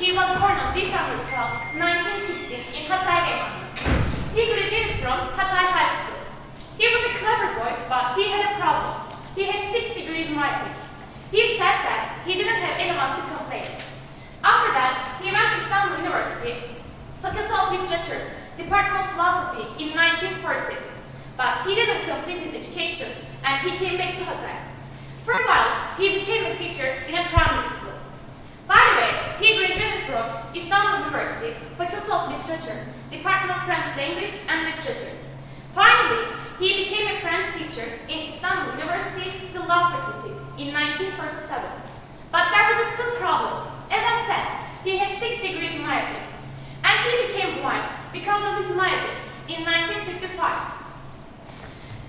He was born on December 12, 1960 in Hatay. He graduated from Hatay High School. He was a clever boy, but he had a problem. He had 6 degrees myopia. He said that he didn't have anyone to complain. After that, he went to Istanbul University, Faculty of Literature, Department of Philosophy in 1940. But he didn't complete his education, and he came back to Hatay. For a while, he became a teacher in a primary school. By the way, he graduated from Istanbul University, Faculty of Literature, Department of French Language and Literature. Finally, he became a French teacher in Istanbul University, the Law Faculty, in 1947. But there was a still problem. As I said, he had 6 degrees myopia, and he became blind because of his myopia in 1955.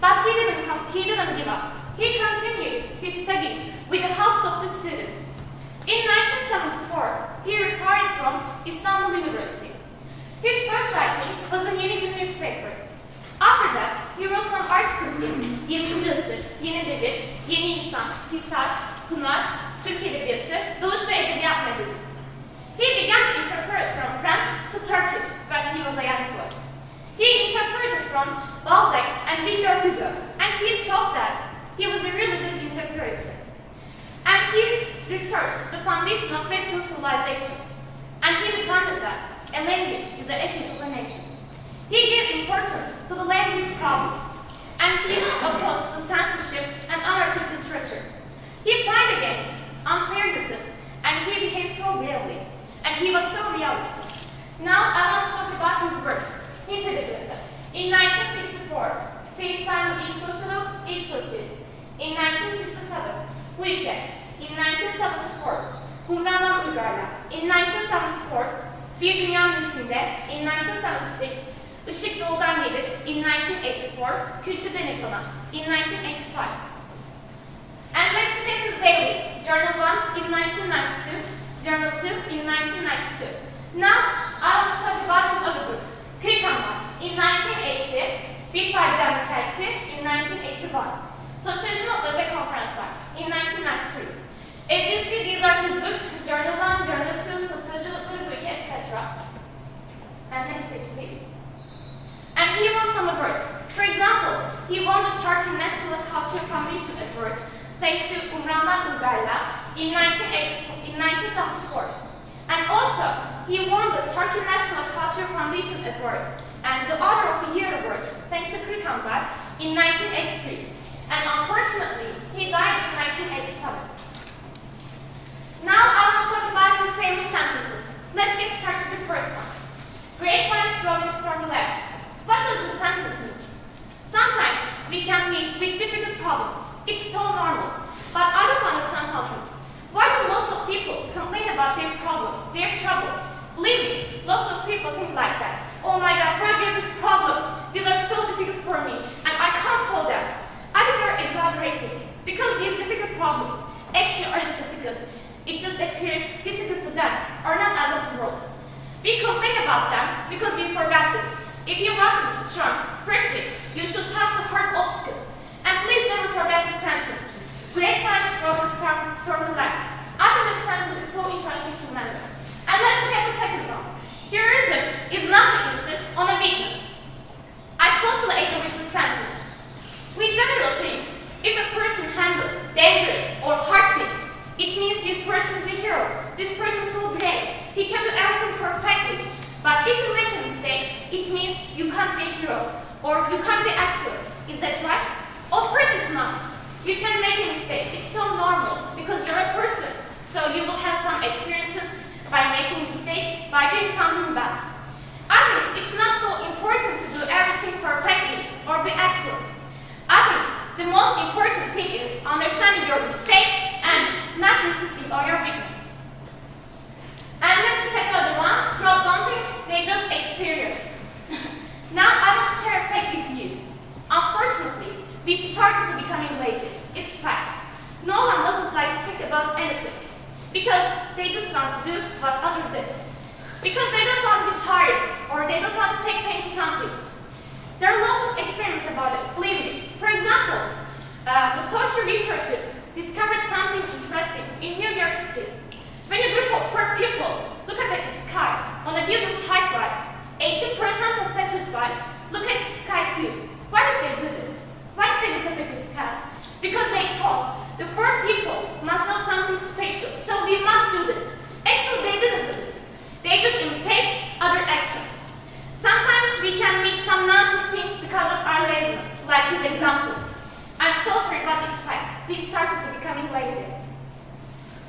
But he didn't give up. He continued his studies with the help of the students. In 1974, he retired from Istanbul University. His first writing was in Yeni Gün newspaper. After that, he wrote some articles in 20. Asır, Yeni Edebiyat, Yeni İnsan, Hisar, Pınar, Türk Edebiyatı, Doğuş ve Edebiyat magazines. He began to interpret from French to Turkish when he was a young boy. He interpreted from Balzac and Victor Hugo, and he showed that he was a really good interpreter. And he researched the foundation of Western civilization, and he defended that a language is the essence of a nation. He gave importance to the language problems, and he opposed the censorship and anarchic literature. He fought against unfairnesses, and he behaved so bravely, and he was so realistic. Now I want to talk about his works. In 1964, Seyit Salim ilk sosyolog, ilk sosyalist. In 1967, Huyke. In 1974, Humrandan Uygarlar. In 1974, Bir Dünya Müşinde. In 1976, Işık Doğudan Gelir. In 1984, Kültürden İkona. In 1985. And let's look at his dailies. Journal 1 in 1992, Journal 2 in 1992. Now, I want to talk about his other books. Kırıkanlar in 1980, Big Parçam Hikayesi in 1981, Sosyoloji Notları ve Konferanslar in 1993. As you see, these are his books, Journal 1, Journal 2, Sosyoloji Notları, Wiki, etc. And next page, please. And he won some awards. For example, he won the Turkey National Culture Foundation Award thanks to Umrandan Uygarlar in 1974. And also, he won the Turkey National Culture Foundation Awards and the Honor of the Year Award thanks to Kırıkanlar in 1983. And unfortunately, he died in 1987. Now I want to talk about his famous sentences. Let's get started with the first one. Grapevines growing stormy legs. What does the sentence mean? Sometimes we can meet with difficult problems. It's so normal. But I don't understand something. Why do lots of people complain about their problem, their trouble? Believe me, lots of people think like that. Oh my God, where do you have this problem? These are so difficult for me, and I can't solve them. I think they're exaggerating, because these difficult problems actually aren't difficult. It just appears difficult to them, or not out of the world. We complain about them because we forgot this. If you want to be strong, firstly, you should pass the hard obstacles. And please don't forget this sentence. Grapevines growing stormy legs. I think this sentence is so interesting to remember. And let's look at the second one. Heroism is not to insist on a weakness. I totally agree with the sentence. We generally think if a person handles dangerous or hard things, it means this person is a hero. This person is so brave. He can do everything perfectly. But if you make a mistake, it means you can't be a hero or you can't be excellent. Is that right? Of course it's not. You can make a mistake. It's so normal because you're a person. So you will have some experiences by making a mistake, by doing something bad. I think it's not so important to do everything perfectly or be excellent. I think the most important thing is understanding your mistake and not insisting on your weakness. And let's look at the other one. Don't think they just experience. Now I want to share a fact with you. Unfortunately, we started becoming lazy. It's fact. No one doesn't like to think about anything. Because they just want to do what others did. Because they don't want to be tired, or they don't want to take pain to something. There are lots of experiments about it, believe me. For example, the social researchers discovered something interesting in New York City. When a group of 4 people look at his example. I'm so sorry, but it's fact. We started to becoming lazy.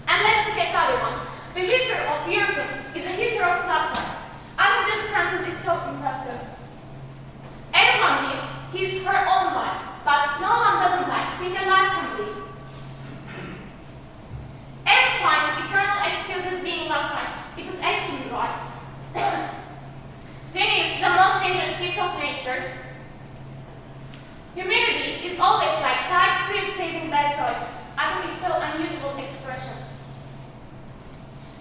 And let's look at the other one. The history of Europe is a history of class wars. I think this sentence is so impressive. Everyone lives his her own life, but no one doesn't like seeing a life complete. Everyone finds eternal excuses being last right. It is extremely right. Genius is the most dangerous gift of nature. Humanity is always like child who is chasing bad toys. I think it's so unusual expression.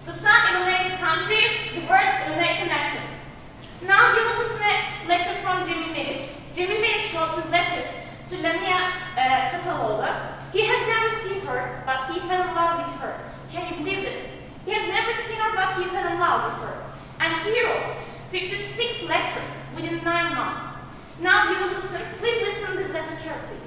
The sun illuminates countries, the birds illuminate nations. Now you will listen to a letter from Cemil MERİÇ. Cemil MERİÇ wrote these letters to Lamia Çataloğlu. He has never seen her, but he fell in love with her. Can you believe this? He has never seen her, but he fell in love with her. And he wrote 56 letters within 9 months. Now you will listen. Please listen to this letter carefully.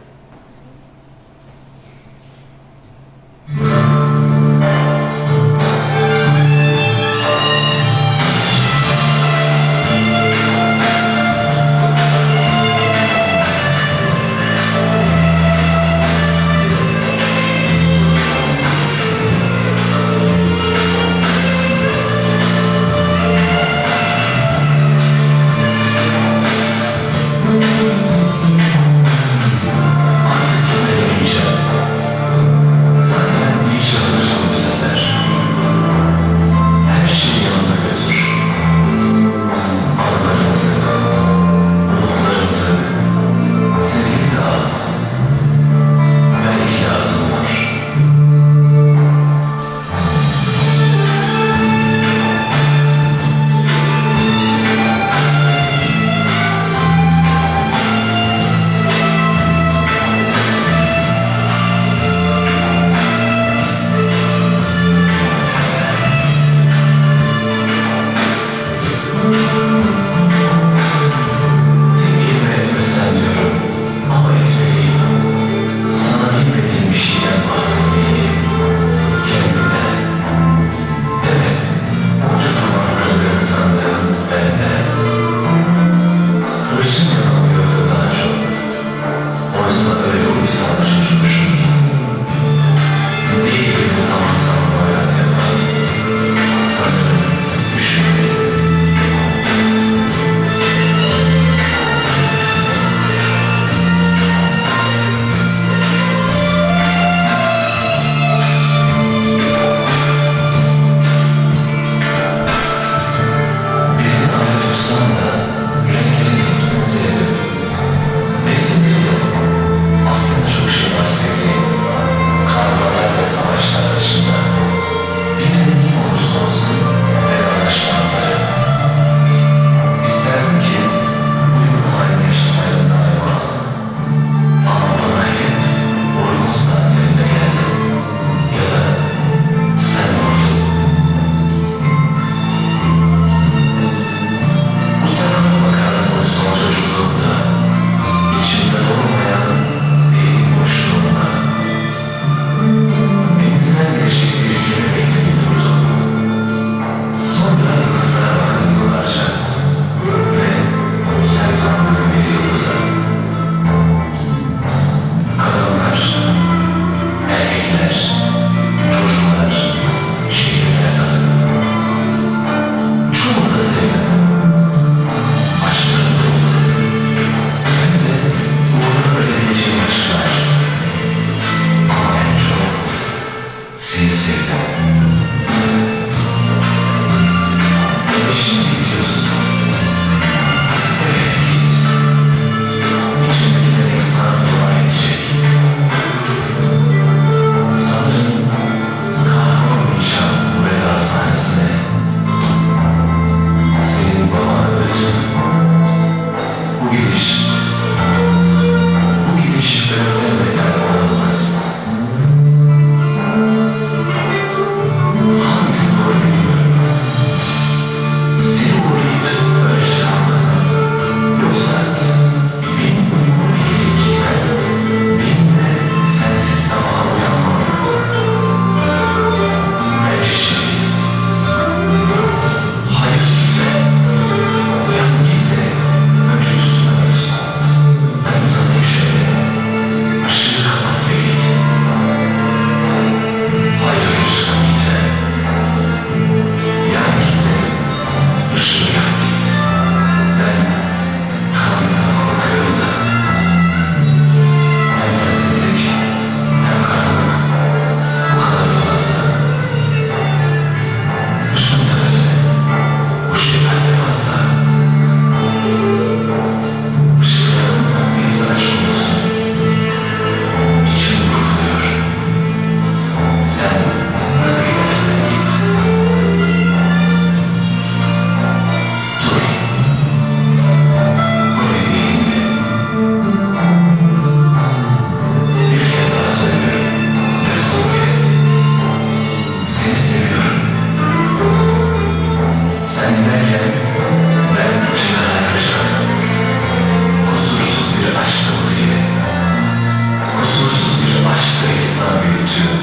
yaşıyor.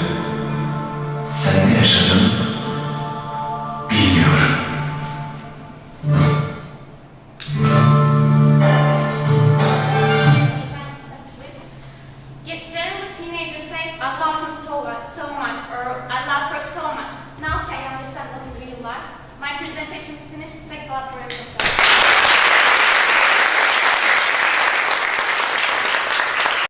Sen ne yaşadın bilmiyorum. Generally, teenager says, I love him so much, or I love her so much. Now can you understand what is real life? My presentation is finished. Thanks a lot for everything.